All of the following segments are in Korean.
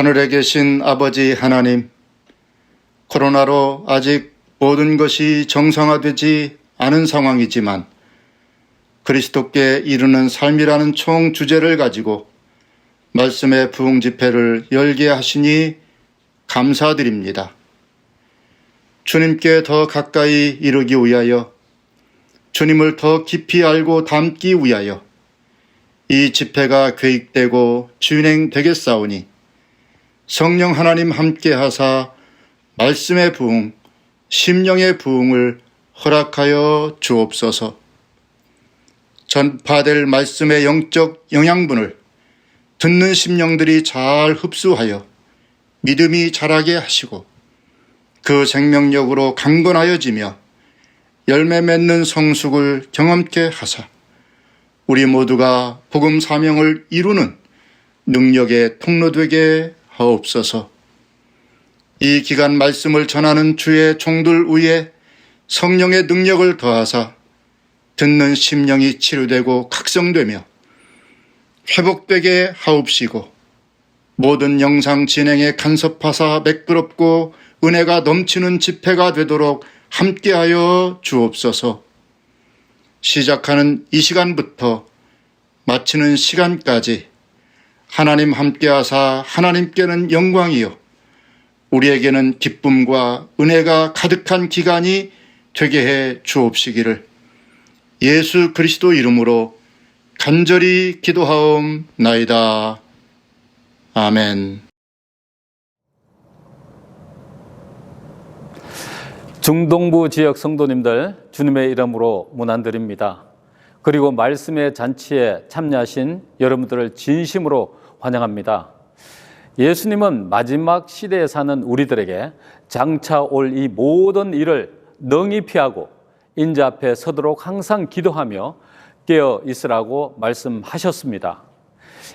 하늘에 계신 아버지 하나님, 코로나로 아직 모든 것이 정상화되지 않은 상황이지만 그리스도께 이르는 삶이라는 총 주제를 가지고 말씀의 부흥 집회를 열게 하시니 감사드립니다. 주님께 더 가까이 이르기 위하여, 주님을 더 깊이 알고 닮기 위하여 이 집회가 계획되고 진행되겠사오니 성령 하나님 함께 하사 말씀의 부흥, 심령의 부흥을 허락하여 주옵소서. 전파될 말씀의 영적 영양분을 듣는 심령들이 잘 흡수하여 믿음이 자라게 하시고 그 생명력으로 강건하여지며 열매 맺는 성숙을 경험케 하사 우리 모두가 복음 사명을 이루는 능력의 통로되게 하옵소서. 이 기간 말씀을 전하는 주의 종들 위에 성령의 능력을 더하사 듣는 심령이 치유되고 각성되며 회복되게 하옵시고 모든 영상 진행에 간섭하사 매끄럽고 은혜가 넘치는 집회가 되도록 함께하여 주옵소서. 시작하는 이 시간부터 마치는 시간까지 하나님 함께하사 하나님께는 영광이요 우리에게는 기쁨과 은혜가 가득한 기간이 되게 해 주옵시기를 예수 그리스도 이름으로 간절히 기도하옵나이다. 아멘. 중동부 지역 성도님들 주님의 이름으로 문안드립니다. 그리고 말씀의 잔치에 참여하신 여러분들을 진심으로 환영합니다. 예수님은 마지막 시대에 사는 우리들에게 장차 올 이 모든 일을 능히 피하고 인자 앞에 서도록 항상 기도하며 깨어 있으라고 말씀하셨습니다.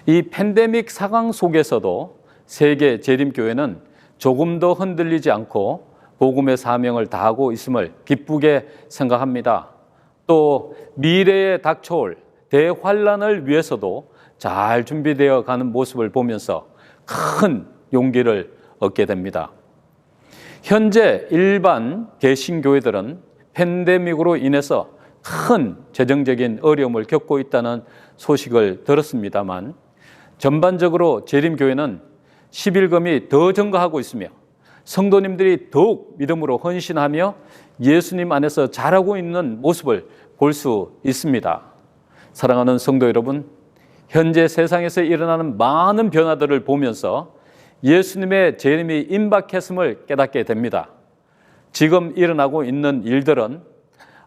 이 팬데믹 상황 속에서도 세계 재림교회는 조금 더 흔들리지 않고 복음의 사명을 다하고 있음을 기쁘게 생각합니다. 또 미래에 닥쳐올 대환란을 위해서도 잘 준비되어 가는 모습을 보면서 큰 용기를 얻게 됩니다. 현재 일반 개신교회들은 팬데믹으로 인해서 큰 재정적인 어려움을 겪고 있다는 소식을 들었습니다만 전반적으로 재림교회는 11금이 더 증가하고 있으며 성도님들이 더욱 믿음으로 헌신하며 예수님 안에서 자라고 있는 모습을 볼 수 있습니다. 사랑하는 성도 여러분, 현재 세상에서 일어나는 많은 변화들을 보면서 예수님의 재림이 임박했음을 깨닫게 됩니다. 지금 일어나고 있는 일들은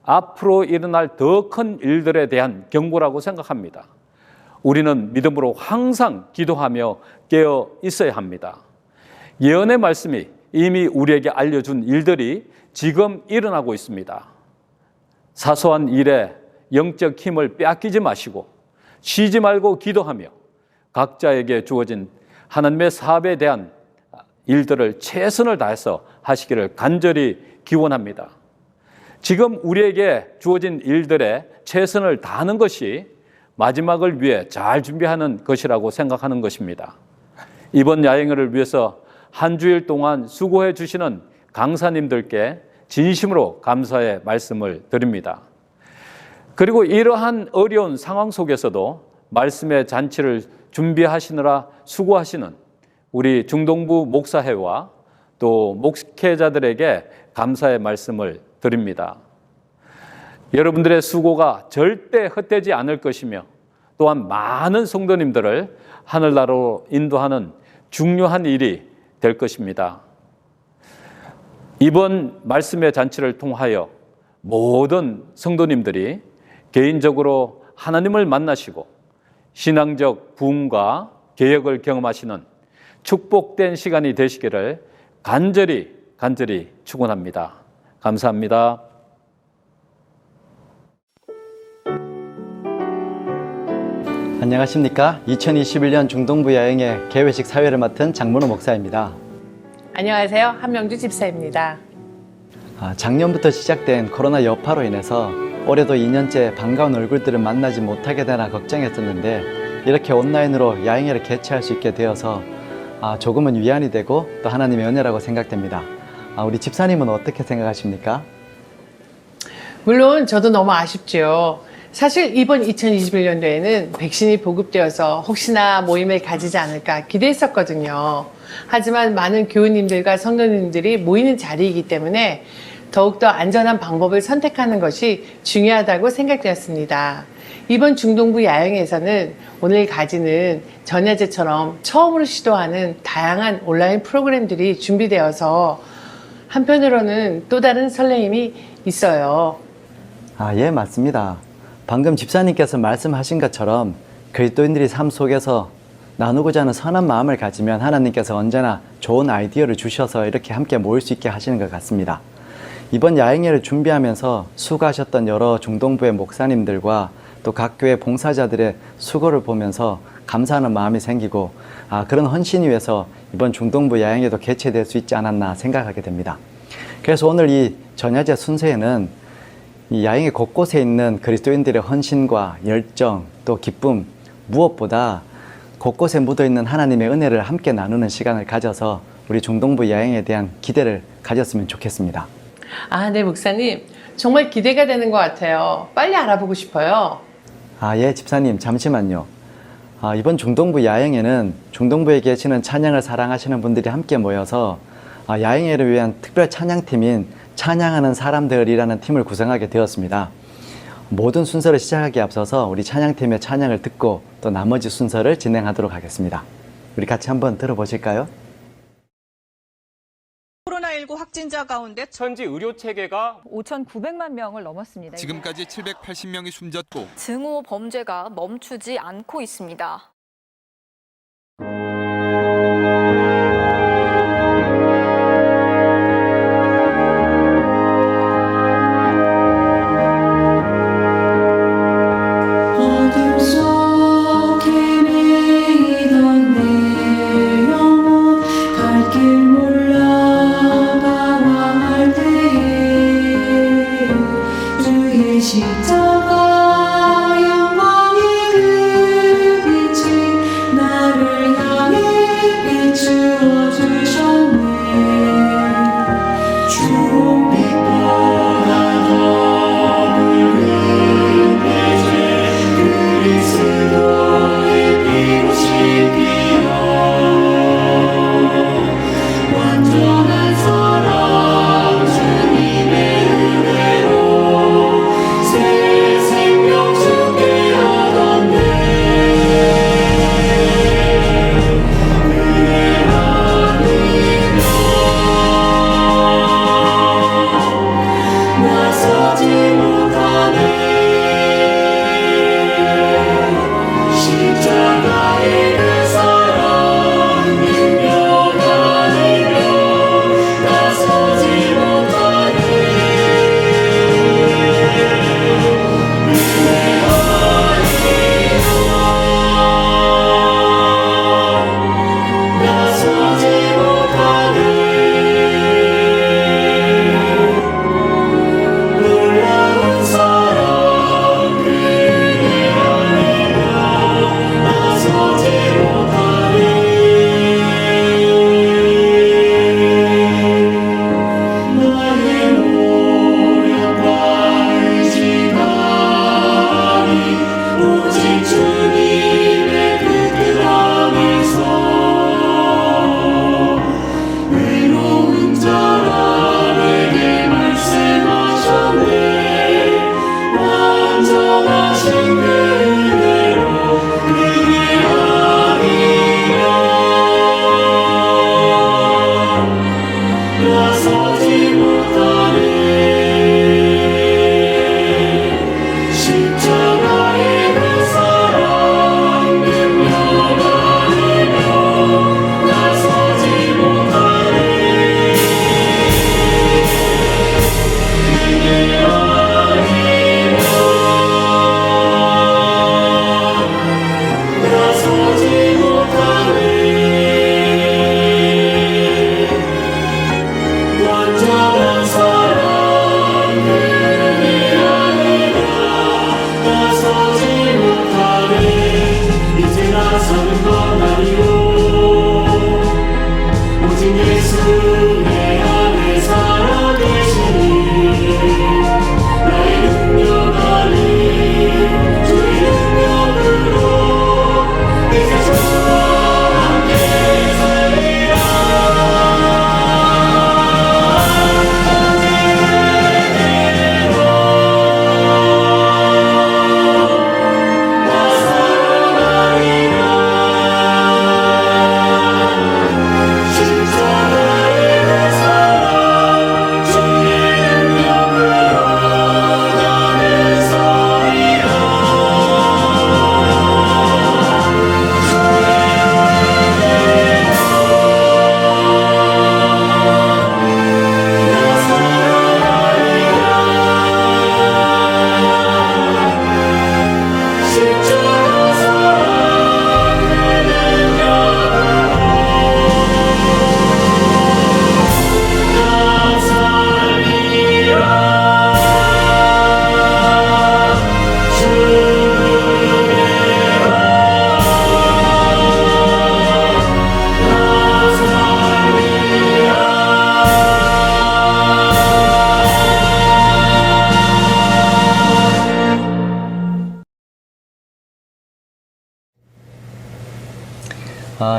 앞으로 일어날 더 큰 일들에 대한 경고라고 생각합니다. 우리는 믿음으로 항상 기도하며 깨어 있어야 합니다. 예언의 말씀이 이미 우리에게 알려준 일들이 지금 일어나고 있습니다. 사소한 일에 영적 힘을 빼앗기지 마시고 쉬지 말고 기도하며 각자에게 주어진 하나님의 사업에 대한 일들을 최선을 다해서 하시기를 간절히 기원합니다. 지금 우리에게 주어진 일들에 최선을 다하는 것이 마지막을 위해 잘 준비하는 것이라고 생각하는 것입니다. 이번 야행을 위해서 한 주일 동안 수고해 주시는 강사님들께 진심으로 감사의 말씀을 드립니다. 그리고 이러한 어려운 상황 속에서도 말씀의 잔치를 준비하시느라 수고하시는 우리 중동부 목사회와 또 목회자들에게 감사의 말씀을 드립니다. 여러분들의 수고가 절대 헛되지 않을 것이며 또한 많은 성도님들을 하늘나라로 인도하는 중요한 일이 될 것입니다. 이번 말씀의 잔치를 통하여 모든 성도님들이 개인적으로 하나님을 만나시고 신앙적 부흥과 개혁을 경험하시는 축복된 시간이 되시기를 간절히 축원합니다. 감사합니다. 안녕하십니까. 2021년 중동부 야영의 개회식 사회를 맡은 장문호 목사입니다. 안녕하세요. 한명주 집사입니다. 작년부터 시작된 코로나 여파로 인해서 올해도 2년째 반가운 얼굴들을 만나지 못하게 되나 걱정했었는데 이렇게 온라인으로 야영회를 개최할 수 있게 되어서 조금은 위안이 되고 또 하나님의 은혜라고 생각됩니다. 우리 집사님은 어떻게 생각하십니까? 물론 저도 너무 아쉽죠. 사실 이번 2021년도에는 백신이 보급되어서 혹시나 모임을 가지지 않을까 기대했었거든요. 하지만 많은 교우님들과 성도님들이 모이는 자리이기 때문에 더욱더 안전한 방법을 선택하는 것이 중요하다고 생각되었습니다. 이번 중동부 야영에서는 오늘 가지는 전야제처럼 처음으로 시도하는 다양한 온라인 프로그램들이 준비되어서 한편으로는 또 다른 설레임이 있어요. 예, 맞습니다. 방금 집사님께서 말씀하신 것처럼 그리스도인들이 삶 속에서 나누고자 하는 선한 마음을 가지면 하나님께서 언제나 좋은 아이디어를 주셔서 이렇게 함께 모일 수 있게 하시는 것 같습니다. 이번 야행회를 준비하면서 수고하셨던 여러 중동부의 목사님들과 또 각 교회 봉사자들의 수고를 보면서 감사하는 마음이 생기고 그런 헌신 위해서 이번 중동부 야행회도 개최될 수 있지 않았나 생각하게 됩니다. 그래서 오늘 이 전야제 순서에는 이 야행회 곳곳에 있는 그리스도인들의 헌신과 열정 또 기쁨 무엇보다 곳곳에 묻어있는 하나님의 은혜를 함께 나누는 시간을 가져서 우리 중동부 야행에 대한 기대를 가졌으면 좋겠습니다. 네, 목사님. 정말 기대가 되는 것 같아요. 빨리 알아보고 싶어요. 예, 집사님, 잠시만요. 이번 중동부 야행에는 중동부에 계시는 찬양을 사랑하시는 분들이 함께 모여서 야행회를 위한 특별 찬양팀인 찬양하는 사람들이라는 팀을 구성하게 되었습니다. 모든 순서를 시작하기에 앞서서 우리 찬양팀의 찬양을 듣고 또 나머지 순서를 진행하도록 하겠습니다. 우리 같이 한번 들어보실까요? 코로나19 확진자 가운데 현지 의료 체계가 5,900만 명을 넘었습니다. 지금까지 780명이 숨졌고 증오 범죄가 멈추지 않고 있습니다. 십자가 영광의 그 빛을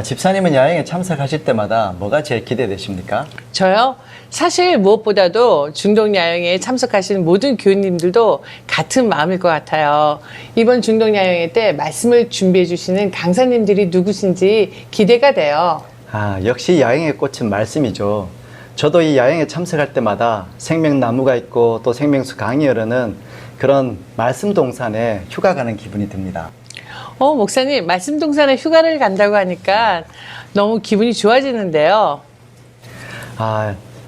집사님은 야영에 참석하실 때마다 뭐가 제일 기대되십니까? 저요? 사실 무엇보다도 중동야영에 참석하시는 모든 교우님들도 같은 마음일 것 같아요. 이번 중동야영회 때 말씀을 준비해 주시는 강사님들이 누구신지 기대가 돼요. 역시 야영의 꽃은 말씀이죠. 저도 이 야영에 참석할 때마다 생명나무가 있고 또 생명수 강이 흐르는 그런 말씀 동산에 휴가 가는 기분이 듭니다. 목사님, 말씀 동산에 휴가를 간다고 하니까 너무 기분이 좋아지는데요.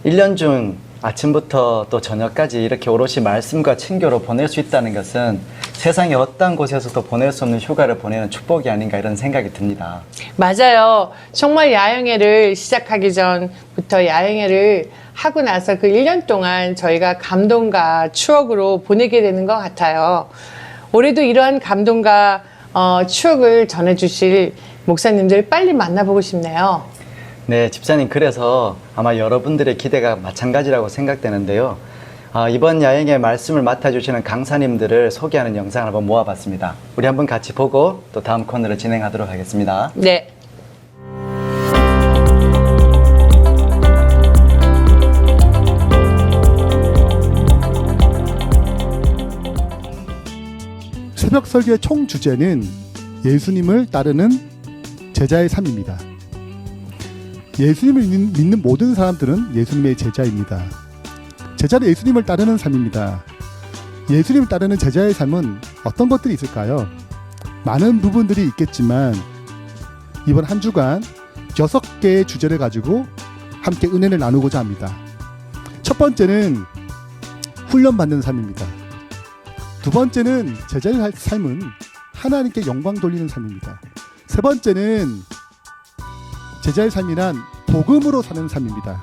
1년 중 아침부터 또 저녁까지 이렇게 오롯이 말씀과 친교로 보낼 수 있다는 것은 세상의 어떤 곳에서도 보낼 수 없는 휴가를 보내는 축복이 아닌가 이런 생각이 듭니다. 맞아요. 정말 야영회를 시작하기 전부터 야영회를 하고 나서 그 1년 동안 저희가 감동과 추억으로 보내게 되는 것 같아요. 올해도 이러한 감동과 추억을 전해주실 목사님들 빨리 만나보고 싶네요. 네, 집사님, 그래서 아마 여러분들의 기대가 마찬가지라고 생각되는데요. 이번 야영의 말씀을 맡아주시는 강사님들을 소개하는 영상을 한번 모아봤습니다. 우리 한번 같이 보고 또 다음 코너를 진행하도록 하겠습니다. 네. 새벽 설교의 총 주제는 예수님을 따르는 제자의 삶입니다. 예수님을 믿는 모든 사람들은 예수님의 제자입니다. 제자는 예수님을 따르는 삶입니다. 예수님을 따르는 제자의 삶은 어떤 것들이 있을까요? 많은 부분들이 있겠지만 이번 한 주간 6개의 주제를 가지고 함께 은혜를 나누고자 합니다. 첫 번째는 훈련받는 삶입니다. 두 번째는 제자의 삶은 하나님께 영광 돌리는 삶입니다. 세 번째는 제자의 삶이란 복음으로 사는 삶입니다.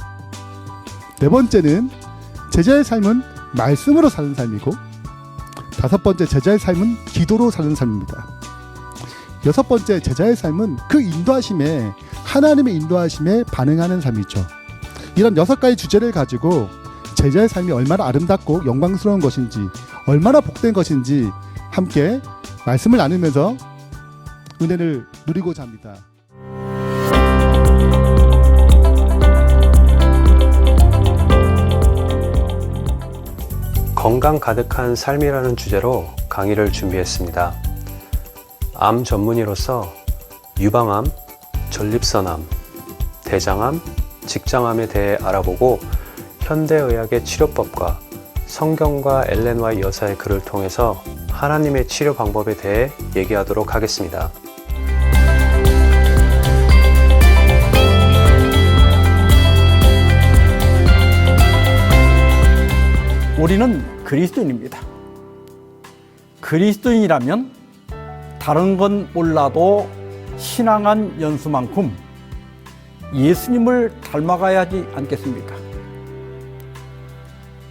네 번째는 제자의 삶은 말씀으로 사는 삶이고, 다섯 번째 제자의 삶은 기도로 사는 삶입니다. 여섯 번째 제자의 삶은 그 인도하심에, 하나님의 인도하심에 반응하는 삶이죠. 이런 6가지 주제를 가지고 제자의 삶이 얼마나 아름답고 영광스러운 것인지, 얼마나 복된 것인지 함께 말씀을 나누면서 은혜를 누리고자 합니다. 건강 가득한 삶이라는 주제로 강의를 준비했습니다. 암 전문의로서 유방암, 전립선암, 대장암, 직장암에 대해 알아보고 현대의학의 치료법과 성경과 엘렌 화이트 여사의 글을 통해서 하나님의 치료 방법에 대해 얘기하도록 하겠습니다. 우리는 그리스도인입니다. 그리스도인이라면 다른 건 몰라도 신앙한 연수만큼 예수님을 닮아가야 하지 않겠습니까?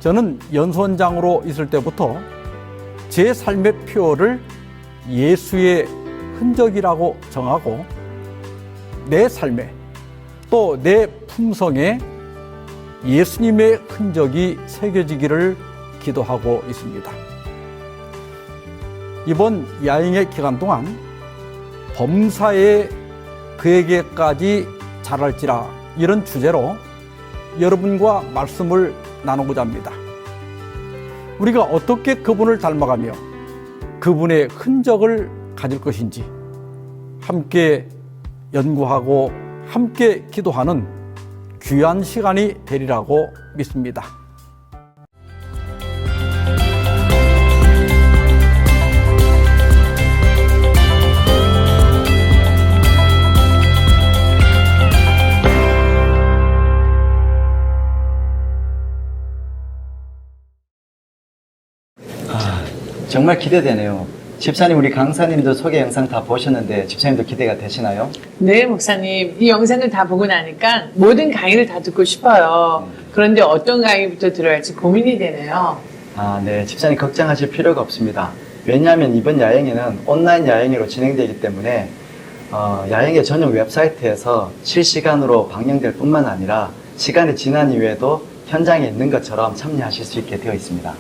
저는 연수원장으로 있을 때부터 제 삶의 표어를 예수의 흔적이라고 정하고 내 삶에 또 내 품성에 예수님의 흔적이 새겨지기를 기도하고 있습니다. 이번 야영의 기간 동안 범사에 그에게까지 자랄지라 이런 주제로 여러분과 말씀을 나누고자 합니다. 우리가 어떻게 그분을 닮아가며 그분의 흔적을 가질 것인지 함께 연구하고 함께 기도하는 귀한 시간이 되리라고 믿습니다. 정말 기대되네요. 집사님, 우리 강사님도 소개 영상 다 보셨는데 집사님도 기대가 되시나요? 네, 목사님. 이 영상을 다 보고 나니까 모든 강의를 다 듣고 싶어요. 그런데 어떤 강의부터 들어야 할지 고민이 되네요. 네. 집사님 걱정하실 필요가 없습니다. 왜냐하면 이번 야영회는 온라인 야영회로 진행되기 때문에 야영회 전용 웹사이트에서 실시간으로 방영될 뿐만 아니라 시간이 지난 이후에도 현장에 있는 것처럼 참여하실 수 있게 되어 있습니다.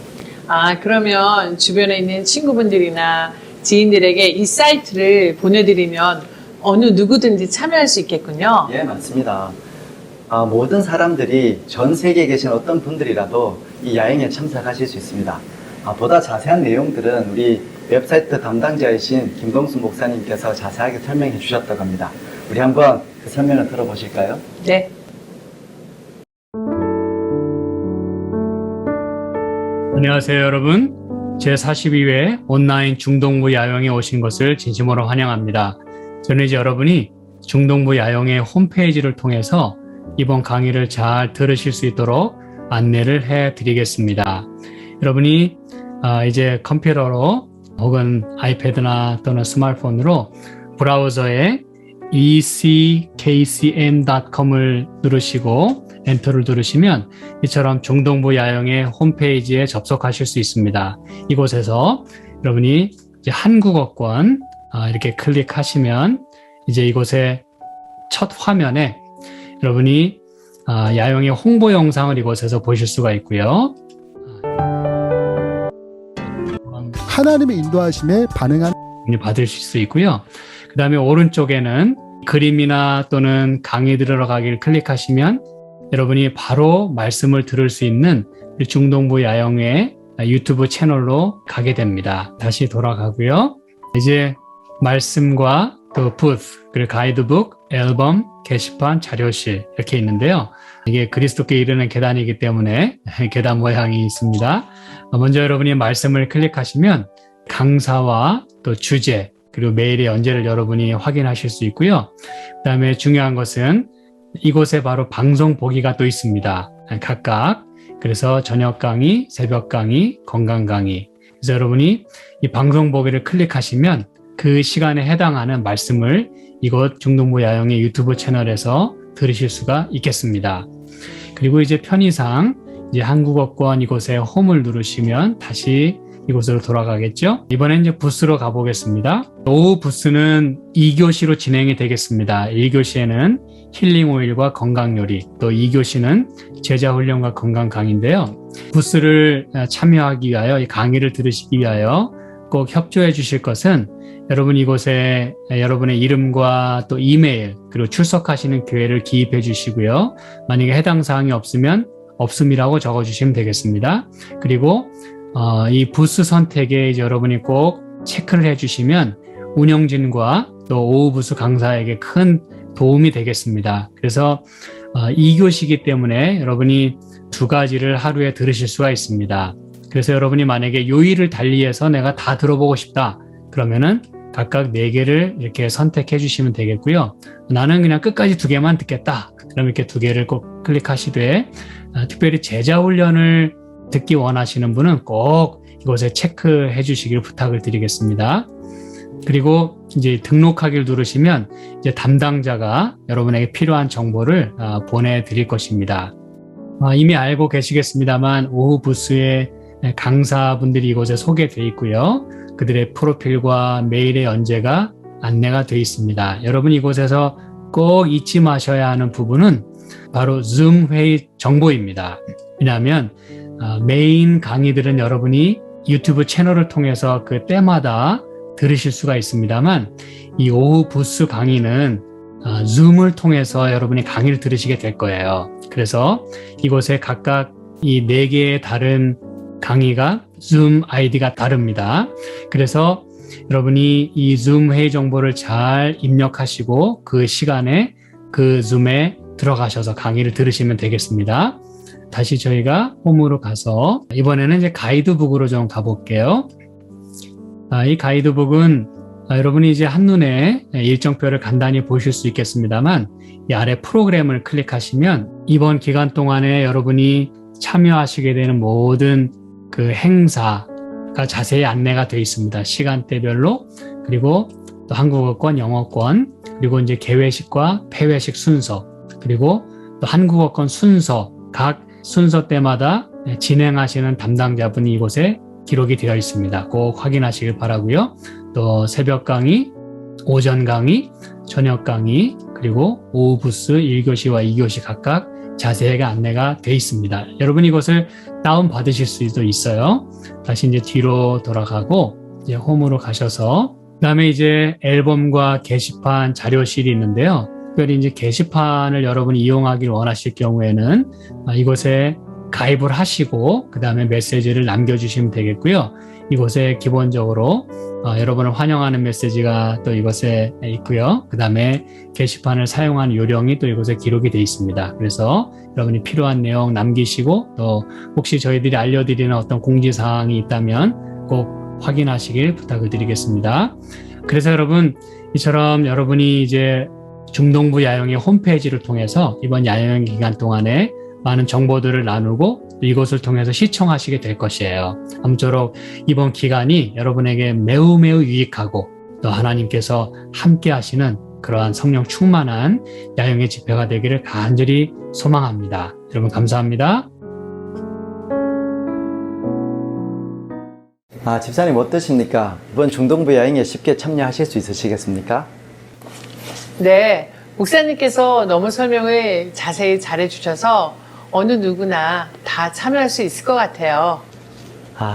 그러면 주변에 있는 친구분들이나 지인들에게 이 사이트를 보내드리면 어느 누구든지 참여할 수 있겠군요. 예, 맞습니다. 모든 사람들이 전 세계에 계신 어떤 분들이라도 이 야영에 참석하실 수 있습니다. 보다 자세한 내용들은 우리 웹사이트 담당자이신 김동수 목사님께서 자세하게 설명해 주셨다고 합니다. 우리 한번 그 설명을 들어보실까요? 네. 안녕하세요, 여러분. 제42회 온라인 중동부 야영에 오신 것을 진심으로 환영합니다. 저는 이제 여러분이 중동부 야영의 홈페이지를 통해서 이번 강의를 잘 들으실 수 있도록 안내를 해 드리겠습니다. 여러분이 이제 컴퓨터로 혹은 아이패드나 또는 스마트폰으로 브라우저에 eckcm.com을 누르시고 엔터를 누르시면 이처럼 중동부 야영의 홈페이지에 접속하실 수 있습니다. 이곳에서 여러분이 이제 한국어권 이렇게 클릭하시면 이제 이곳에 첫 화면에 여러분이 야영의 홍보 영상을 이곳에서 보실 수가 있고요. 하나님의 인도하심에 반응한 받으실 수 있고요. 그 다음에 오른쪽에는 그림이나 또는 강의 들어가기를 클릭하시면 여러분이 바로 말씀을 들을 수 있는 중동부 야영의 유튜브 채널로 가게 됩니다. 다시 돌아가고요. 이제 말씀과 또 부스, 그리고 가이드북, 앨범, 게시판, 자료실 이렇게 있는데요. 이게 그리스도께 이르는 계단이기 때문에 계단 모양이 있습니다. 먼저 여러분이 말씀을 클릭하시면 강사와 또 주제, 그리고 메일의 연재를 여러분이 확인하실 수 있고요. 그 다음에 중요한 것은 이곳에 바로 방송 보기가 또 있습니다. 각각. 그래서 저녁 강의, 새벽 강의, 건강 강의. 그래서 여러분이 이 방송 보기를 클릭하시면 그 시간에 해당하는 말씀을 이곳 중동부 야영의 유튜브 채널에서 들으실 수가 있겠습니다. 그리고 이제 편의상 이제 한국어권 이곳에 홈을 누르시면 다시 이곳으로 돌아가겠죠. 이번엔 이제 부스로 가보겠습니다. 오후 부스는 2교시로 진행이 되겠습니다. 1교시에는 힐링 오일과 건강 요리, 또 2교시는 제자 훈련과 건강 강의인데요. 부스를 참여하기 위하여, 이 강의를 들으시기 위하여 꼭 협조해 주실 것은 여러분 이곳에 여러분의 이름과 또 이메일, 그리고 출석하시는 교회를 기입해 주시고요. 만약에 해당 사항이 없으면 없음이라고 적어 주시면 되겠습니다. 그리고 이 부스 선택에 이제 여러분이 꼭 체크를 해주시면 운영진과 또 오후 부스 강사에게 큰 도움이 되겠습니다. 그래서 2교시이기 때문에 여러분이 2가지를 하루에 들으실 수가 있습니다. 그래서 여러분이 만약에 요일을 달리해서 내가 다 들어보고 싶다 그러면은 각각 4개를 이렇게 선택해 주시면 되겠고요. 나는 그냥 끝까지 2개만 듣겠다 그럼 이렇게 2개를 꼭 클릭하시되 특별히 제자 훈련을 듣기 원하시는 분은 꼭 이곳에 체크해 주시길 부탁을 드리겠습니다. 그리고 이제 등록하기를 누르시면 이제 담당자가 여러분에게 필요한 정보를 보내드릴 것입니다. 이미 알고 계시겠습니다만 오후 부스에 강사분들이 이곳에 소개되어 있고요. 그들의 프로필과 메일의 연재가 안내가 되어 있습니다. 여러분 이곳에서 꼭 잊지 마셔야 하는 부분은 바로 줌 회의 정보입니다. 왜냐하면 메인 강의들은 여러분이 유튜브 채널을 통해서 그 때마다 들으실 수가 있습니다만 이 오후 부스 강의는 줌을 통해서 여러분이 강의를 들으시게 될 거예요. 그래서 이곳에 각각 이 4개의 다른 강의가 줌 아이디가 다릅니다. 그래서 여러분이 이 줌 회의 정보를 잘 입력하시고 그 시간에 그 줌에 들어가셔서 강의를 들으시면 되겠습니다. 다시 저희가 홈으로 가서 이번에는 이제 가이드북으로 좀 가볼게요. 이 가이드북은 여러분이 이제 한눈에 일정표를 간단히 보실 수 있겠습니다만 이 아래 프로그램을 클릭하시면 이번 기간 동안에 여러분이 참여하시게 되는 모든 그 행사가 자세히 안내가 되어 있습니다. 시간대별로 그리고 또 한국어권, 영어권 그리고 이제 개회식과 폐회식 순서 그리고 또 한국어권 순서 각 순서 때마다 진행하시는 담당자분이 이곳에 기록이 되어 있습니다. 꼭 확인하시길 바라고요. 또 새벽 강의, 오전 강의, 저녁 강의, 그리고 오후 부스 1교시와 2교시 각각 자세하게 안내가 되어 있습니다. 여러분 이것을 다운 받으실 수도 있어요. 다시 이제 뒤로 돌아가고 이제 홈으로 가셔서 그다음에 이제 앨범과 게시판 자료실이 있는데요. 특별히 이제 게시판을 여러분이 이용하길 원하실 경우에는 이곳에 가입을 하시고 그다음에 메시지를 남겨주시면 되겠고요. 이곳에 기본적으로 여러분을 환영하는 메시지가 또 이곳에 있고요. 그다음에 게시판을 사용하는 요령이 또 이곳에 기록이 되어 있습니다. 그래서 여러분이 필요한 내용 남기시고 또 혹시 저희들이 알려드리는 어떤 공지사항이 있다면 꼭 확인하시길 부탁을 드리겠습니다. 그래서 여러분, 이처럼 여러분이 이제 중동부 야영의 홈페이지를 통해서 이번 야영 기간 동안에 많은 정보들을 나누고 이것을 통해서 시청하시게 될 것이에요. 아무쪼록 이번 기간이 여러분에게 매우 유익하고 또 하나님께서 함께 하시는 그러한 성령 충만한 야영의 집회가 되기를 간절히 소망합니다. 여러분 감사합니다. 집사님 어떠십니까? 이번 중동부 야영에 쉽게 참여하실 수 있으시겠습니까? 네, 목사님께서 너무 설명을 자세히 잘해주셔서 어느 누구나 다 참여할 수 있을 것 같아요.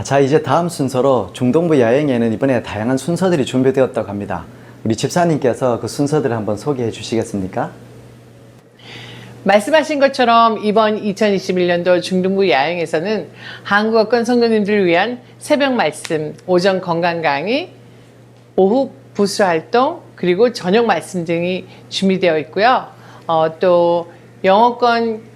자, 이제 다음 순서로 중동부 야영에는 이번에 다양한 순서들이 준비되었다고 합니다. 우리 집사님께서 그 순서들을 한번 소개해 주시겠습니까? 말씀하신 것처럼 이번 2021년도 중동부 야영에서는 한국어권 성도님들을 위한 새벽 말씀, 오전 건강 강의, 오후 부스 활동, 그리고 저녁 말씀 등이 준비되어 있고요. 또 영어권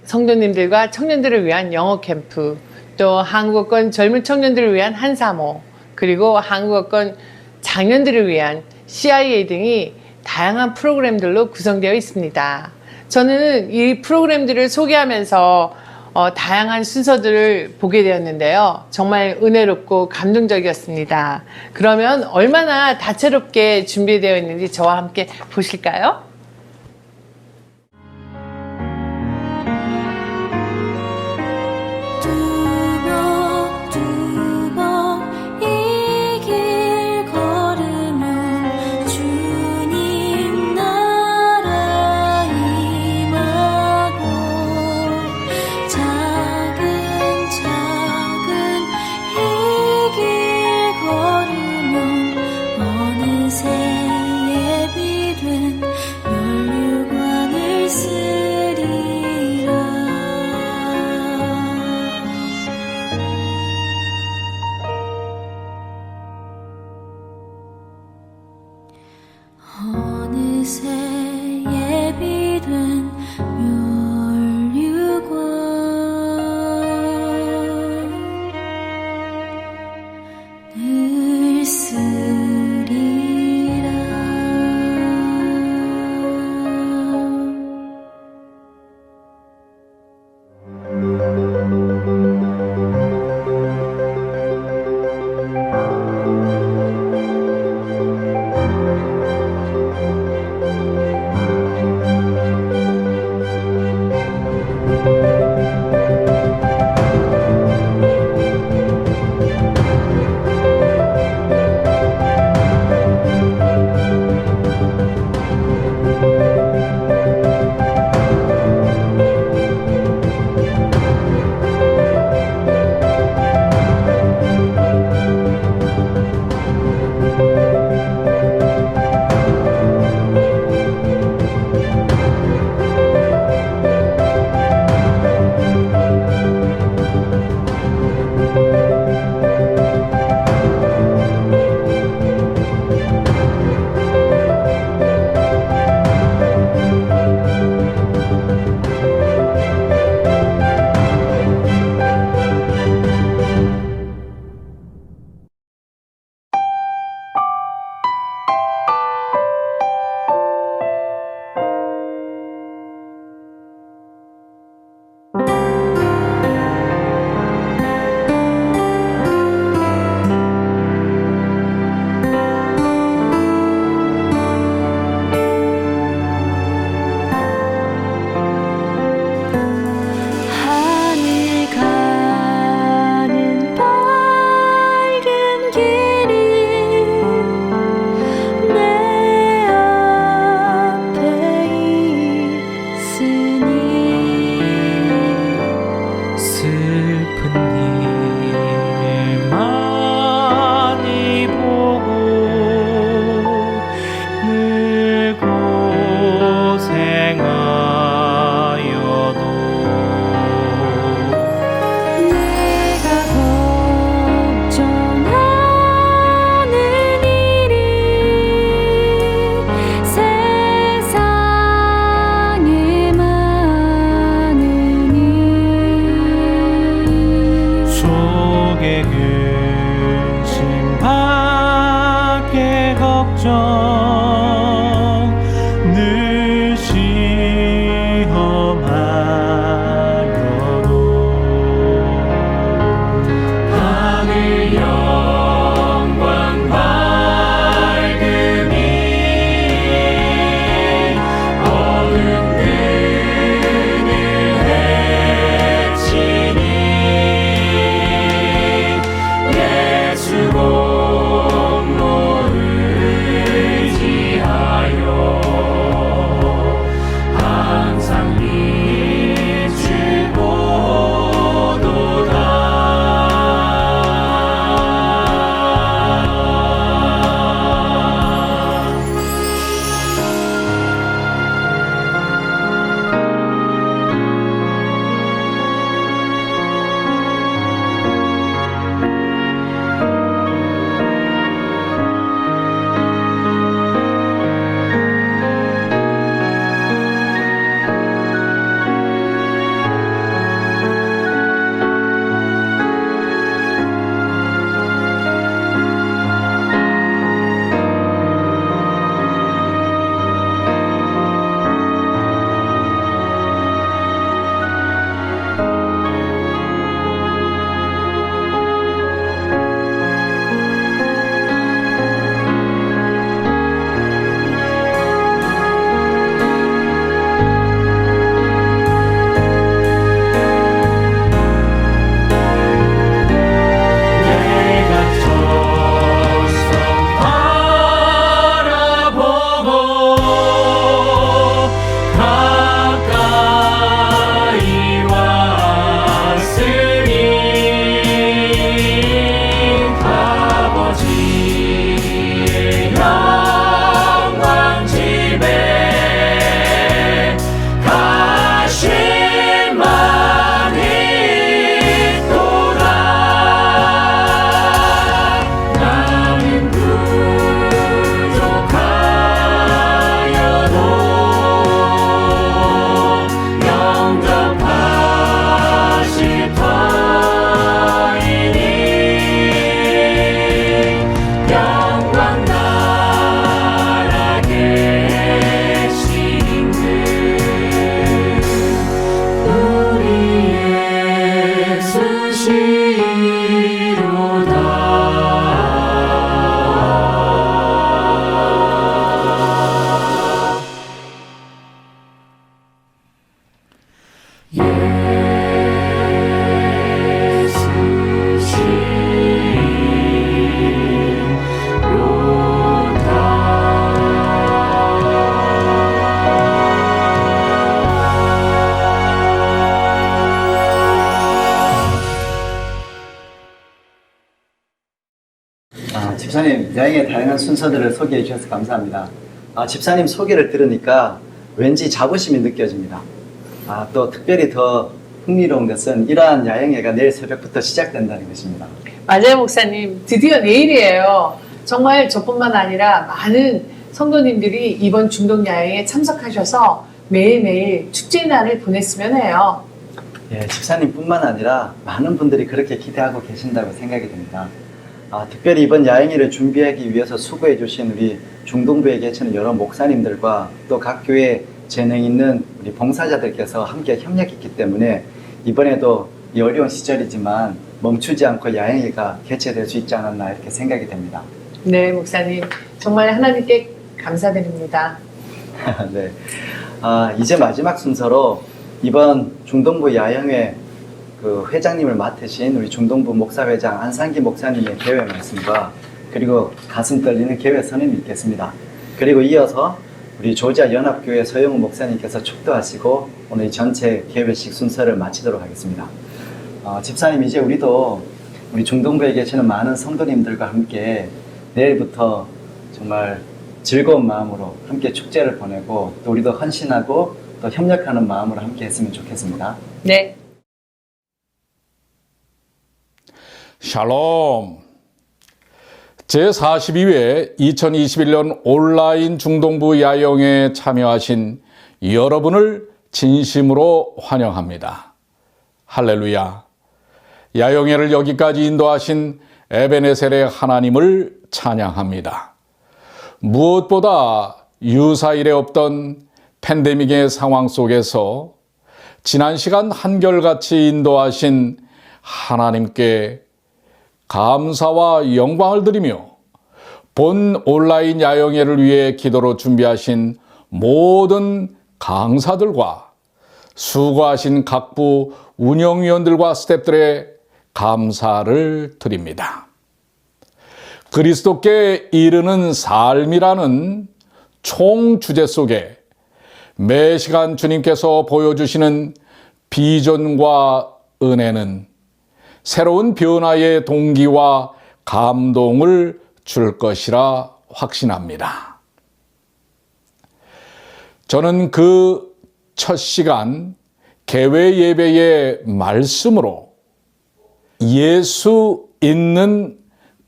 성도님들과 청년들을 위한 영어 캠프, 또 한국어권 젊은 청년들을 위한 한사모, 그리고 한국어권 장년들을 위한 CIA 등이 다양한 프로그램들로 구성되어 있습니다. 저는 이 프로그램들을 소개하면서 다양한 순서들을 보게 되었는데요. 정말 은혜롭고 감동적이었습니다. 그러면 얼마나 다채롭게 준비되어 있는지 저와 함께 보실까요? 집사님, 여행의 다양한 순서들을 소개해 주셔서 감사합니다. 집사님 소개를 들으니까 왠지 자부심이 느껴집니다. 또 특별히 더 흥미로운 것은 이러한 야영회가 내일 새벽부터 시작된다는 것입니다. 맞아요, 목사님. 드디어 내일이에요. 정말 저뿐만 아니라 많은 성도님들이 이번 중동 야영에 참석하셔서 매일매일 축제 날을 보냈으면 해요. 예, 집사님뿐만 아니라 많은 분들이 그렇게 기대하고 계신다고 생각이 됩니다. 특별히 이번 야영회를 준비하기 위해서 수고해 주신 우리 중동부에 계시는 여러 목사님들과 또 각 교회 재능 있는 우리 봉사자들께서 함께 협력했기 때문에 이번에도 이 어려운 시절이지만 멈추지 않고 야영회가 개최될 수 있지 않았나 이렇게 생각이 됩니다. 네, 목사님. 정말 하나님께 감사드립니다. 네. 이제 마지막 순서로 이번 중동부 야영회 그 회장님을 맡으신 우리 중동부 목사회장 안상기 목사님의 개회 말씀과 그리고 가슴 떨리는 개회 선언이 있겠습니다. 그리고 이어서 우리 조지아 연합교회 서영우 목사님께서 축도하시고 오늘 이 전체 개회식 순서를 마치도록 하겠습니다. 집사님, 이제 우리도 우리 중동부에 계시는 많은 성도님들과 함께 내일부터 정말 즐거운 마음으로 함께 축제를 보내고 또 우리도 헌신하고 또 협력하는 마음으로 함께 했으면 좋겠습니다. 네. 샬롬. 제42회 2021년 온라인 중동부 야영에 참여하신 여러분을 진심으로 환영합니다. 할렐루야. 야영회를 여기까지 인도하신 에베네셀의 하나님을 찬양합니다. 무엇보다 유사일에 없던 팬데믹의 상황 속에서 지난 시간 한결같이 인도하신 하나님께 감사와 영광을 드리며 본 온라인 야영회를 위해 기도로 준비하신 모든 강사들과 수고하신 각부 운영위원들과 스태프들의 감사를 드립니다. 그리스도께 이르는 삶이라는 총 주제 속에 매 시간 주님께서 보여주시는 비전과 은혜는 새로운 변화의 동기와 감동을 줄 것이라 확신합니다. 저는 그 첫 시간 개회 예배의 말씀으로 예수 있는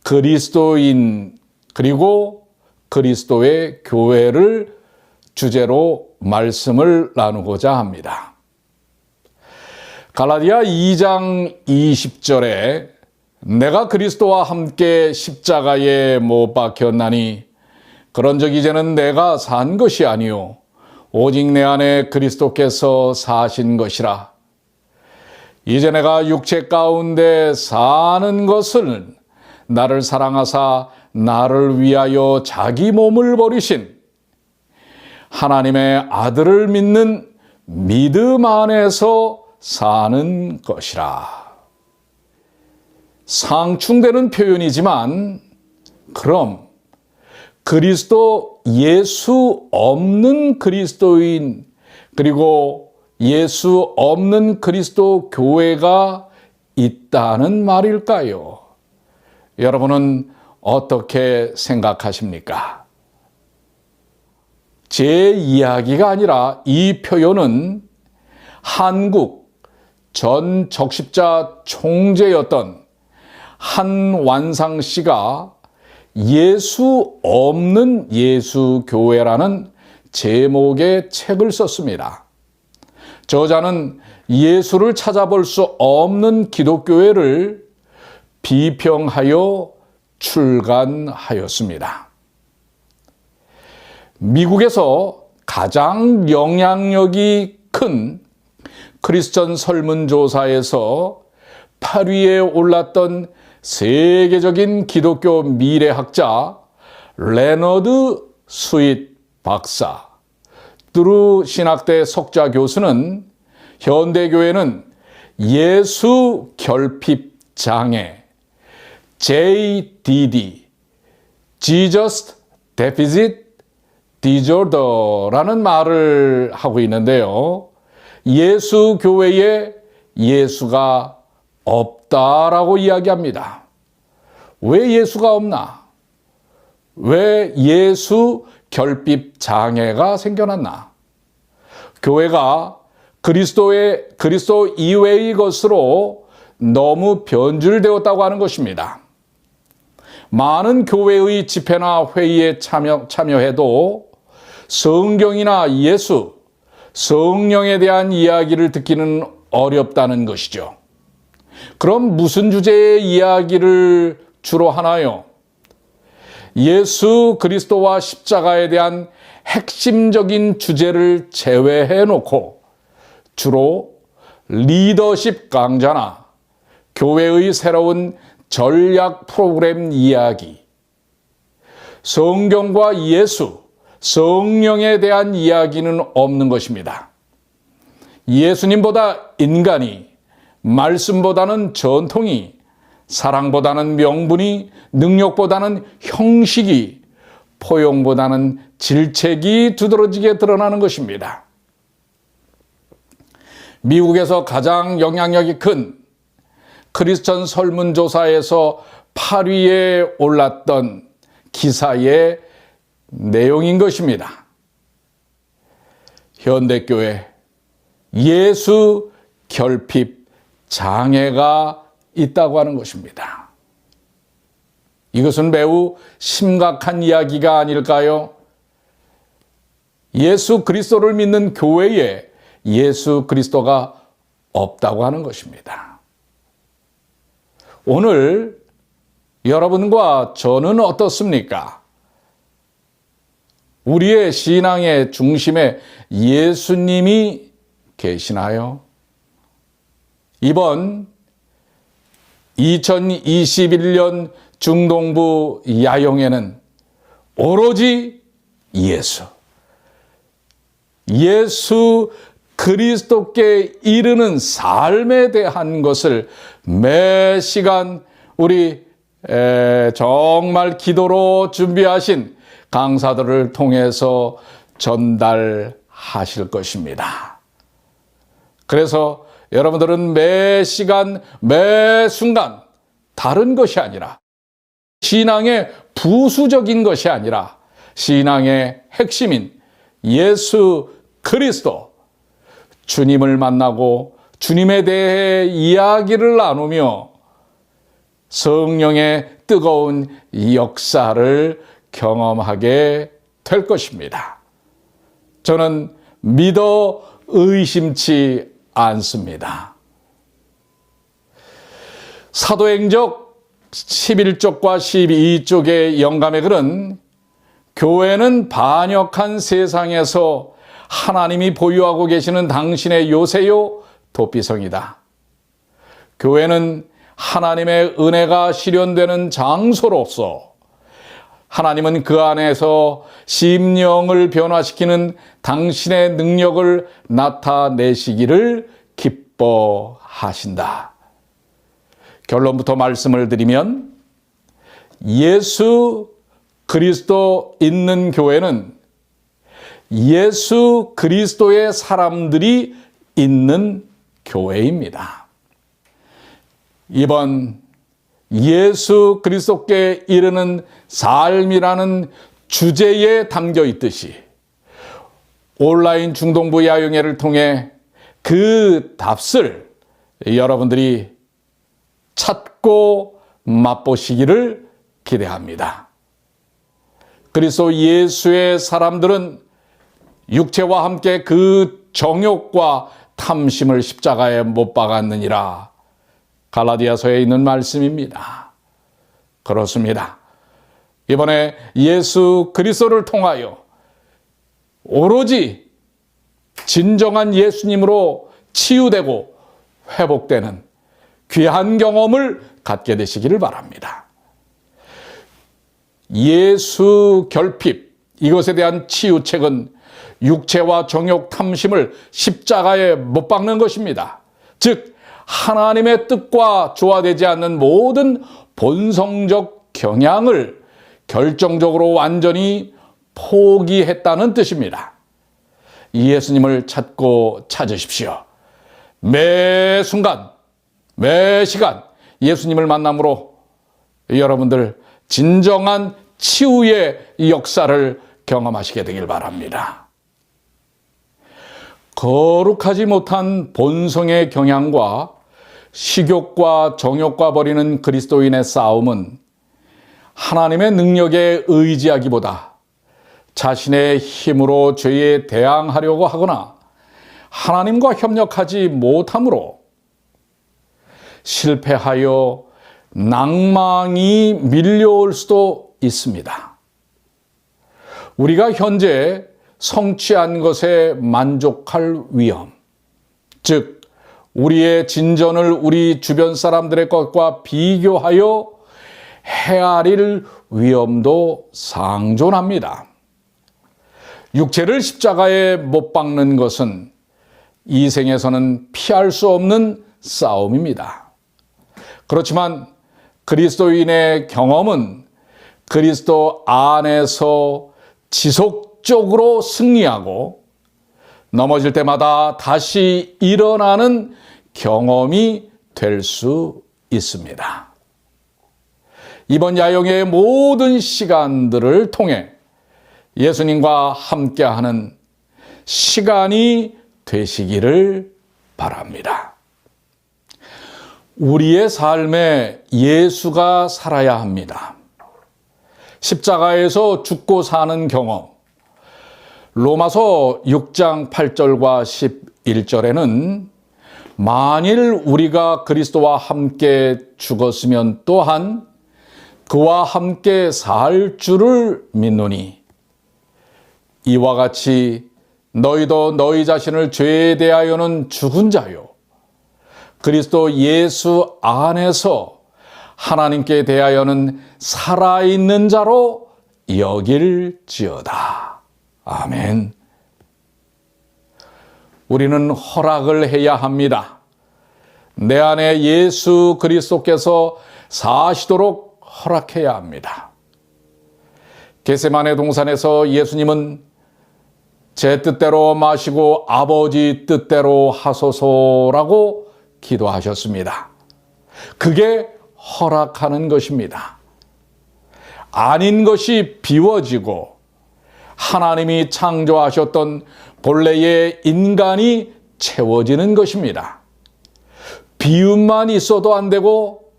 그리스도인 그리고 그리스도의 교회를 주제로 말씀을 나누고자 합니다. 갈라디아 2장 20절에 내가 그리스도와 함께 십자가에 못 박혔나니 그런즉 이제는 내가 산 것이 아니요 오직 내 안에 그리스도께서 사신 것이라. 이제 내가 육체 가운데 사는 것을 나를 사랑하사 나를 위하여 자기 몸을 버리신 하나님의 아들을 믿는 믿음 안에서 사는 것이라. 상충되는 표현이지만 그럼 그리스도 예수 없는 그리스도인 그리고 예수 없는 그리스도 교회가 있다는 말일까요? 여러분은 어떻게 생각하십니까? 제 이야기가 아니라 이 표현은 한국 전 적십자 총재였던 한완상 씨가 예수 없는 예수교회라는 제목의 책을 썼습니다. 저자는 예수를 찾아볼 수 없는 기독교회를 비평하여 출간하였습니다. 미국에서 가장 영향력이 큰 크리스천 설문조사에서 8위에 올랐던 세계적인 기독교 미래학자 레너드 스윗 박사, 드루 신학대 석좌 교수는 현대교회는 예수 결핍 장애, JDD, Jesus Deficit Disorder라는 말을 하고 있는데요. 예수 교회에 예수가 없다라고 이야기합니다. 왜 예수가 없나? 왜 예수 결핍 장애가 생겨났나? 교회가 그리스도 이외의 것으로 너무 변질되었다고 하는 것입니다. 많은 교회의 집회나 회의에 참여해도 성경이나 예수, 성령에 대한 이야기를 듣기는 어렵다는 것이죠. 그럼 무슨 주제의 이야기를 주로 하나요? 예수 그리스도와 십자가에 대한 핵심적인 주제를 제외해 놓고 주로 리더십 강좌나 교회의 새로운 전략 프로그램 이야기, 성경과 예수, 성령에 대한 이야기는 없는 것입니다. 예수님보다 인간이, 말씀보다는 전통이, 사랑보다는 명분이, 능력보다는 형식이, 포용보다는 질책이 두드러지게 드러나는 것입니다. 미국에서 가장 영향력이 큰 크리스천 설문조사에서 8위에 올랐던 기사의 내용인 것입니다. 현대교회 예수 결핍 장애가 있다고 하는 것입니다. 이것은 매우 심각한 이야기가 아닐까요? 예수 그리스도를 믿는 교회에 예수 그리스도가 없다고 하는 것입니다. 오늘 여러분과 저는 어떻습니까? 우리의 신앙의 중심에 예수님이 계시나요? 이번 2021년 중동부 야영에는 오로지 예수 그리스도께 이르는 삶에 대한 것을 매 시간 우리 정말 기도로 준비하신 강사들을 통해서 전달하실 것입니다. 그래서 여러분들은 매 시간, 매 순간 다른 것이 아니라 신앙의 부수적인 것이 아니라 신앙의 핵심인 예수 그리스도, 주님을 만나고 주님에 대해 이야기를 나누며 성령의 뜨거운 역사를 경험하게 될 것입니다. 저는 믿어 의심치 않습니다. 사도행적 11쪽과 12쪽의 영감의 글은 교회는 반역한 세상에서 하나님이 보유하고 계시는 당신의 요새요 도피성이다. 교회는 하나님의 은혜가 실현되는 장소로서 하나님은 그 안에서 심령을 변화시키는 당신의 능력을 나타내시기를 기뻐하신다. 결론부터 말씀을 드리면 예수 그리스도 있는 교회는 예수 그리스도의 사람들이 있는 교회입니다. 이번 예수 그리스도께 이르는 삶이라는 주제에 담겨 있듯이 온라인 중동부 야영회를 통해 그 답을 여러분들이 찾고 맛보시기를 기대합니다. 그리스도 예수의 사람들은 육체와 함께 그 정욕과 탐심을 십자가에 못 박았느니라. 갈라디아서에 있는 말씀입니다. 그렇습니다. 이번에 예수 그리스도를 통하여 오로지 진정한 예수님으로 치유되고 회복되는 귀한 경험을 갖게 되시기를 바랍니다. 예수 결핍, 이것에 대한 치유책은 육체와 정욕 탐심을 십자가에 못 박는 것입니다. 즉 하나님의 뜻과 조화되지 않는 모든 본성적 경향을 결정적으로 완전히 포기했다는 뜻입니다. 예수님을 찾고 찾으십시오. 매 순간, 매 시간 예수님을 만남으로 여러분들 진정한 치유의 역사를 경험하시게 되길 바랍니다. 거룩하지 못한 본성의 경향과 식욕과 정욕과 벌이는 그리스도인의 싸움은 하나님의 능력에 의지하기보다 자신의 힘으로 죄에 대항하려고 하거나 하나님과 협력하지 못함으로 실패하여 낭망이 밀려올 수도 있습니다. 우리가 현재 성취한 것에 만족할 위험, 즉 우리의 진전을 우리 주변 사람들의 것과 비교하여 헤아릴 위험도 상존합니다. 육체를 십자가에 못 박는 것은 이 생에서는 피할 수 없는 싸움입니다. 그렇지만 그리스도인의 경험은 그리스도 안에서 지속적으로 승리하고 넘어질 때마다 다시 일어나는 경험이 될 수 있습니다. 이번 야영의 모든 시간들을 통해 예수님과 함께하는 시간이 되시기를 바랍니다. 우리의 삶에 예수가 살아야 합니다. 십자가에서 죽고 사는 경험. 로마서 6장 8절과 11절에는 만일 우리가 그리스도와 함께 죽었으면 또한 그와 함께 살 줄을 믿노니 이와 같이 너희도 너희 자신을 죄에 대하여는 죽은 자요 그리스도 예수 안에서 하나님께 대하여는 살아있는 자로 여길지어다. 아멘. 우리는 허락을 해야 합니다. 내 안에 예수 그리스도께서 사시도록 허락해야 합니다. 겟세마네 동산에서 예수님은 제 뜻대로 마시고 아버지 뜻대로 하소서라고 기도하셨습니다. 그게 허락하는 것입니다. 아닌 것이 비워지고 하나님이 창조하셨던 본래의 인간이 채워지는 것입니다. 비움만 있어도 안 되고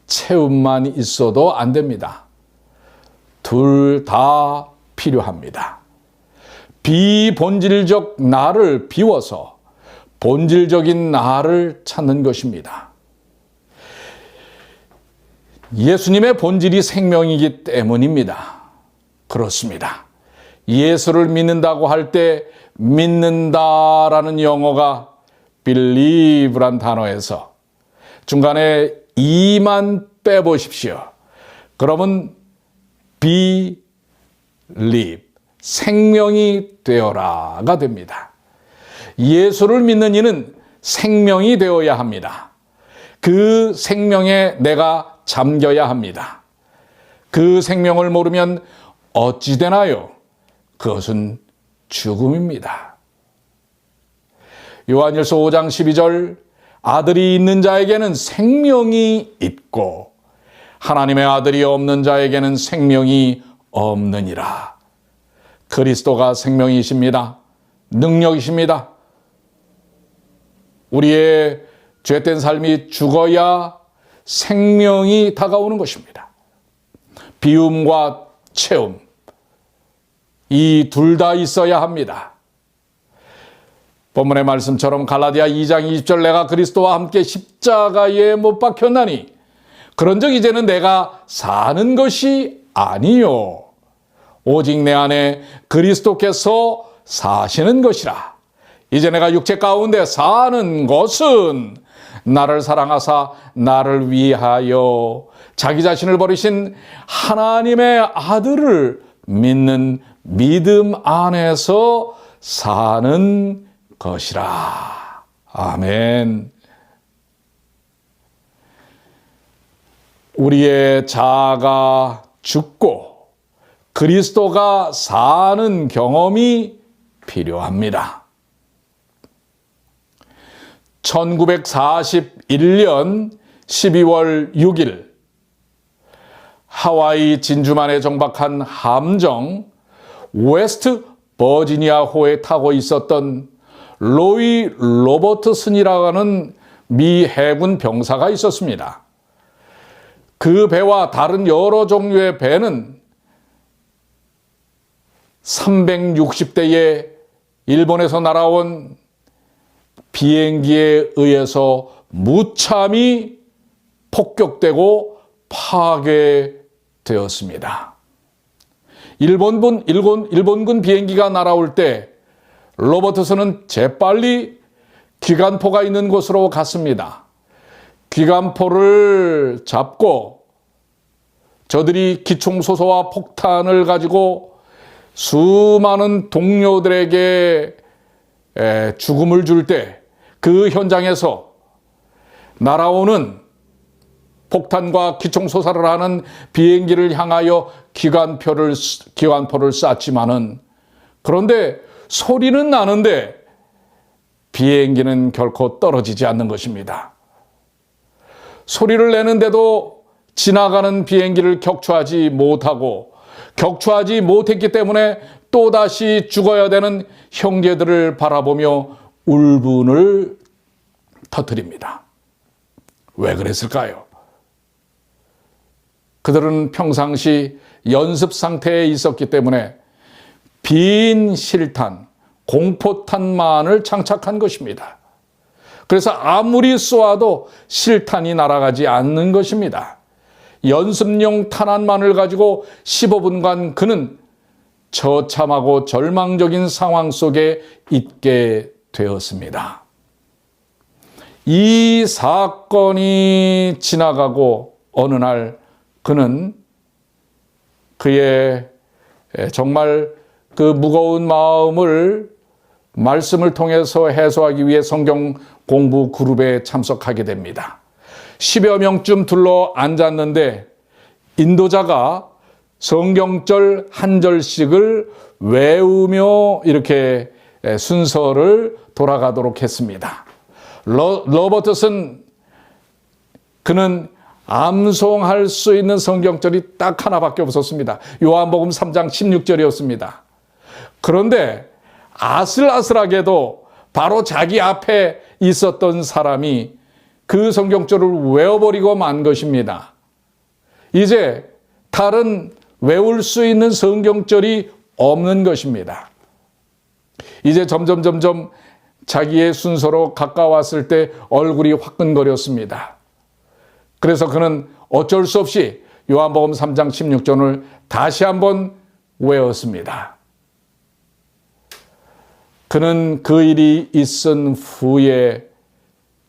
채움만 있어도 안 됩니다. 둘 다 필요합니다. 비본질적 나를 비워서 본질적인 나를 찾는 것입니다. 예수님의 본질이 생명이기 때문입니다. 그렇습니다. 예수를 믿는다고 할 때 믿는다라는 영어가 believe란 단어에서 중간에 이만 빼보십시오. 그러면 believe, 생명이 되어라가 됩니다. 예수를 믿는 이는 생명이 되어야 합니다. 그 생명에 내가 잠겨야 합니다. 그 생명을 모르면 어찌 되나요? 그것은 죽음입니다. 요한일서 5장 12절 아들이 있는 자에게는 생명이 있고 하나님의 아들이 없는 자에게는 생명이 없느니라. 그리스도가 생명이십니다. 능력이십니다. 우리의 죄된 삶이 죽어야 생명이 다가오는 것입니다. 비움과 채움, 이 둘 다 있어야 합니다. 본문의 말씀처럼 갈라디아 2장 20절 내가 그리스도와 함께 십자가에 못 박혔나니 그런즉 이제는 내가 사는 것이 아니요 오직 내 안에 그리스도께서 사시는 것이라. 이제 내가 육체 가운데 사는 것은 나를 사랑하사 나를 위하여 자기 자신을 버리신 하나님의 아들을 믿는 믿음 안에서 사는 것이라. 아멘. 우리의 자아가 죽고 그리스도가 사는 경험이 필요합니다. 1941년 12월 6일 하와이 진주만에 정박한 함정 웨스트 버지니아호에 타고 있었던 로이 로버트슨이라고 하는 미 해군 병사가 있었습니다. 그 배와 다른 여러 종류의 배는 360대의 일본에서 날아온 비행기에 의해서 무참히 폭격되고 파괴되었습니다. 일본군 비행기가 날아올 때 로버트슨은 재빨리 기관포가 있는 곳으로 갔습니다. 기관포를 잡고 저들이 기총소서와 폭탄을 가지고 수많은 동료들에게 죽음을 줄 때 그 현장에서 날아오는 폭탄과 기총소사를 하는 비행기를 향하여 기관포를 쐈지만은, 그런데 소리는 나는데 비행기는 결코 떨어지지 않는 것입니다. 소리를 내는데도 지나가는 비행기를 격추하지 못했기 때문에 또다시 죽어야 되는 형제들을 바라보며 울분을 터뜨립니다. 왜 그랬을까요? 그들은 평상시 연습 상태에 있었기 때문에 빈 실탄, 공포탄만을 장착한 것입니다. 그래서 아무리 쏘아도 실탄이 날아가지 않는 것입니다. 연습용 탄환만을 가지고 15분간 그는 처참하고 절망적인 상황 속에 있게 되었습니다. 이 사건이 지나가고 어느 날 그는 그의 정말 그 무거운 마음을 말씀을 통해서 해소하기 위해 성경 공부 그룹에 참석하게 됩니다. 10여 명쯤 둘러 앉았는데 인도자가 성경절 한 절씩을 외우며 이렇게 순서를 돌아가도록 했습니다. 로버트슨 그는 암송할 수 있는 성경절이 딱 하나밖에 없었습니다. 요한복음 3장 16절이었습니다. 그런데 아슬아슬하게도 바로 자기 앞에 있었던 사람이 그 성경절을 외워버리고 만 것입니다. 이제 다른 외울 수 있는 성경절이 없는 것입니다. 이제 점점 자기의 순서로 가까웠을 때 얼굴이 화끈거렸습니다. 그래서 그는 어쩔 수 없이 요한복음 3장 16절을 다시 한번 외웠습니다. 그는 그 일이 있은 후에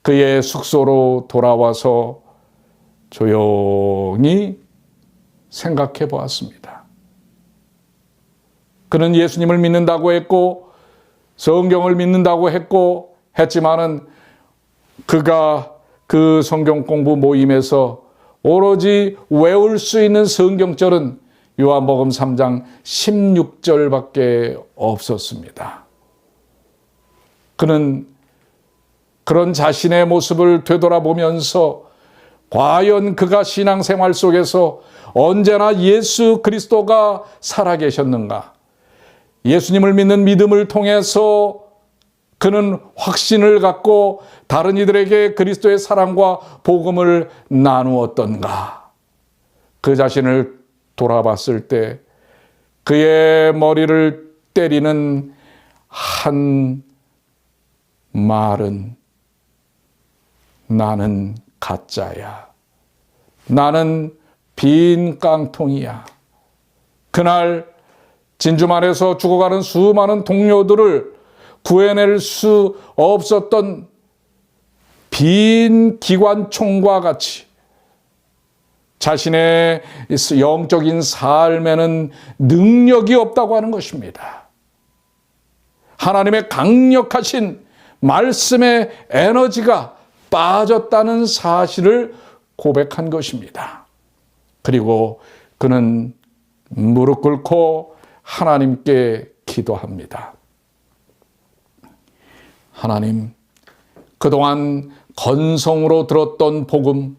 그의 숙소로 돌아와서 조용히 생각해 보았습니다. 그는 예수님을 믿는다고 했고 성경을 믿는다고 했지만은 그가 그 성경 공부 모임에서 오로지 외울 수 있는 성경절은 요한복음 3장 16절밖에 없었습니다. 그는 그런 자신의 모습을 되돌아보면서 과연 그가 신앙생활 속에서 언제나 예수 그리스도가 살아계셨는가? 예수님을 믿는 믿음을 통해서 그는 확신을 갖고 다른 이들에게 그리스도의 사랑과 복음을 나누었던가? 그 자신을 돌아봤을 때 그의 머리를 때리는 한 말은 나는 가짜야. 나는 빈 깡통이야. 그날 진주만에서 죽어가는 수많은 동료들을 구해낼 수 없었던 빈 기관총과 같이 자신의 영적인 삶에는 능력이 없다고 하는 것입니다. 하나님의 강력하신 말씀의 에너지가 빠졌다는 사실을 고백한 것입니다. 그리고 그는 무릎 꿇고 하나님께 기도합니다. 하나님, 그동안 건성으로 들었던 복음,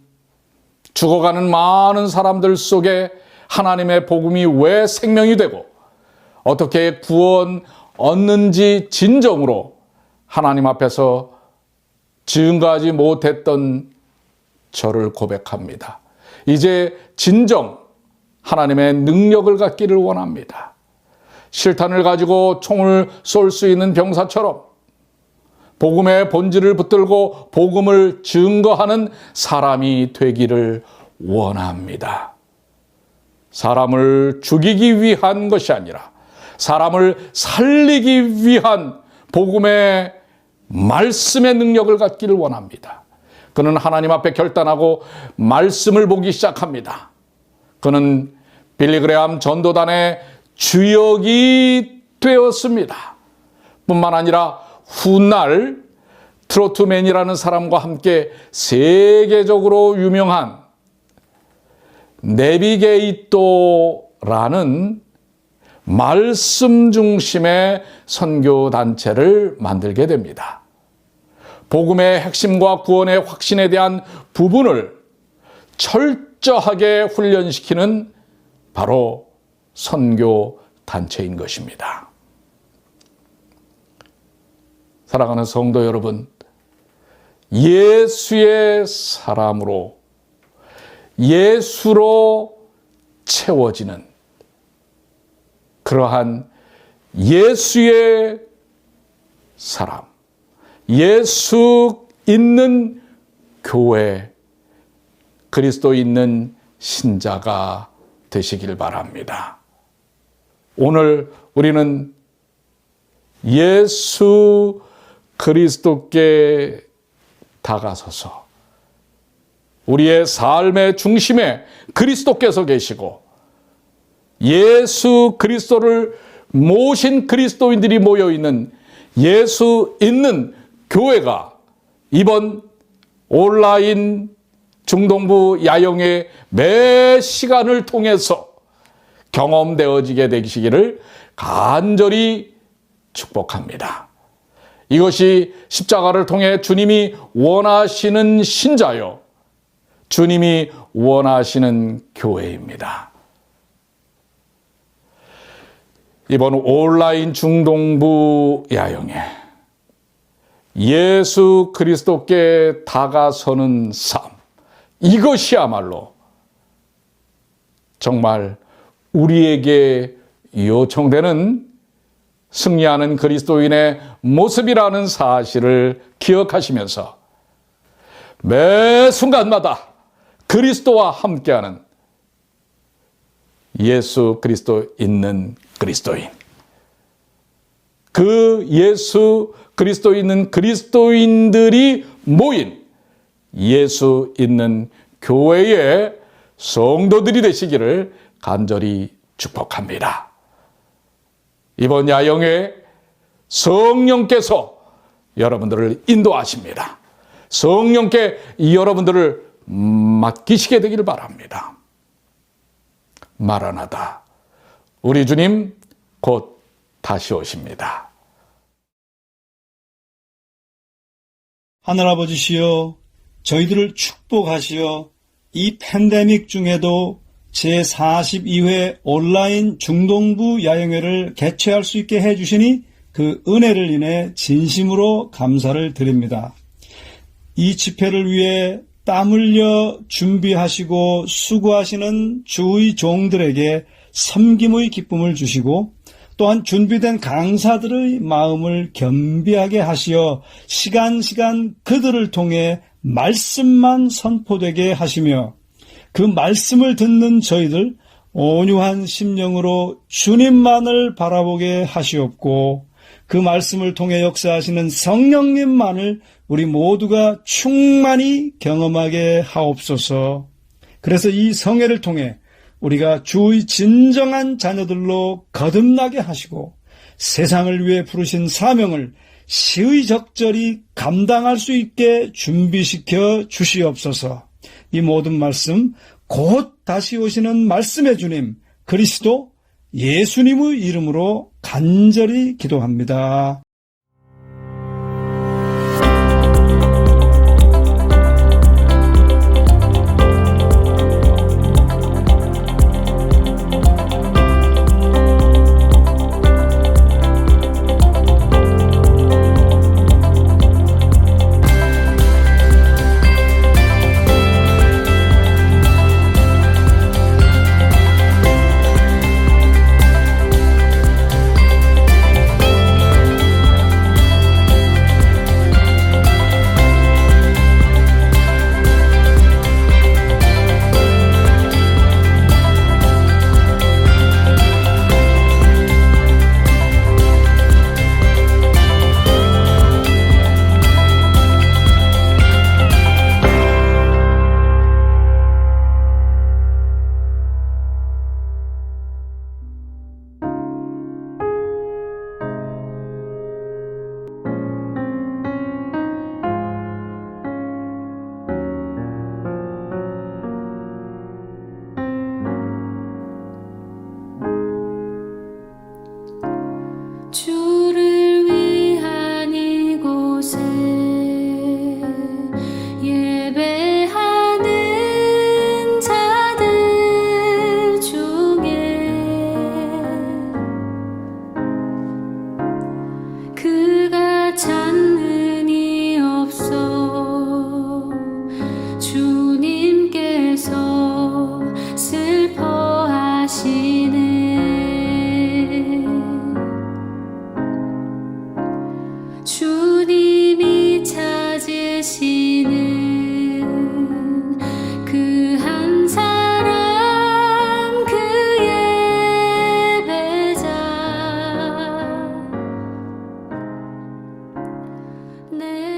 죽어가는 많은 사람들 속에 하나님의 복음이 왜 생명이 되고 어떻게 구원 얻는지 진정으로 하나님 앞에서 증거하지 못했던 저를 고백합니다. 이제 진정 하나님의 능력을 갖기를 원합니다. 실탄을 가지고 총을 쏠 수 있는 병사처럼 복음의 본질을 붙들고 복음을 증거하는 사람이 되기를 원합니다. 사람을 죽이기 위한 것이 아니라 사람을 살리기 위한 복음의 말씀의 능력을 갖기를 원합니다. 그는 하나님 앞에 결단하고 말씀을 보기 시작합니다. 그는 빌리그레암 전도단의 주역이 되었습니다. 뿐만 아니라 훗날 트로트맨이라는 사람과 함께 세계적으로 유명한 내비게이터라는 말씀 중심의 선교단체를 만들게 됩니다. 복음의 핵심과 구원의 확신에 대한 부분을 철저하게 훈련시키는 바로 선교단체인 것입니다. 사랑하는 성도 여러분, 예수의 사람으로 예수로 채워지는 그러한 예수의 사람, 예수 있는 교회, 그리스도 있는 신자가 되시길 바랍니다. 오늘 우리는 예수 그리스도께 다가서서 우리의 삶의 중심에 그리스도께서 계시고 예수 그리스도를 모신 그리스도인들이 모여있는 예수 있는 교회가 이번 온라인 중동부 야영의 매 시간을 통해서 경험되어지게 되시기를 간절히 축복합니다. 이것이 십자가를 통해 주님이 원하시는 신자요, 주님이 원하시는 교회입니다. 이번 온라인 중동부 야영에 예수 그리스도께 다가서는 삶, 이것이야말로 정말 우리에게 요청되는 승리하는 그리스도인의 모습이라는 사실을 기억하시면서 매 순간마다 그리스도와 함께하는 예수 그리스도 있는 그리스도인, 그 예수 그리스도 있는 그리스도인들이 모인 예수 있는 교회의 성도들이 되시기를 간절히 축복합니다. 이번 야영에 성령께서 여러분들을 인도하십니다. 성령께 여러분들을 맡기시게 되기를 바랍니다. 마라나다, 우리 주님 곧 다시 오십니다. 하늘아버지시여, 저희들을 축복하시어 이 팬데믹 중에도 제42회 온라인 중동부 야영회를 개최할 수 있게 해주시니 그 은혜를 인해 진심으로 감사를 드립니다. 이 집회를 위해 땀 흘려 준비하시고 수고하시는 주의 종들에게 섬김의 기쁨을 주시고 또한 준비된 강사들의 마음을 겸비하게 하시어 시간 그들을 통해 말씀만 선포되게 하시며 그 말씀을 듣는 저희들 온유한 심령으로 주님만을 바라보게 하시옵고 그 말씀을 통해 역사하시는 성령님만을 우리 모두가 충만히 경험하게 하옵소서. 그래서 이 성회를 통해 우리가 주의 진정한 자녀들로 거듭나게 하시고 세상을 위해 부르신 사명을 시의적절히 감당할 수 있게 준비시켜 주시옵소서. 이 모든 말씀 곧 다시 오시는 말씀의 주님 그리스도 예수님의 이름으로 간절히 기도합니다. 주를 위한 이곳에 예배하는 자들 중에 그가 찾는 이 없어 주님께서 슬퍼하시네. 주님이 찾으시는 그 한 사람 그 예배자 내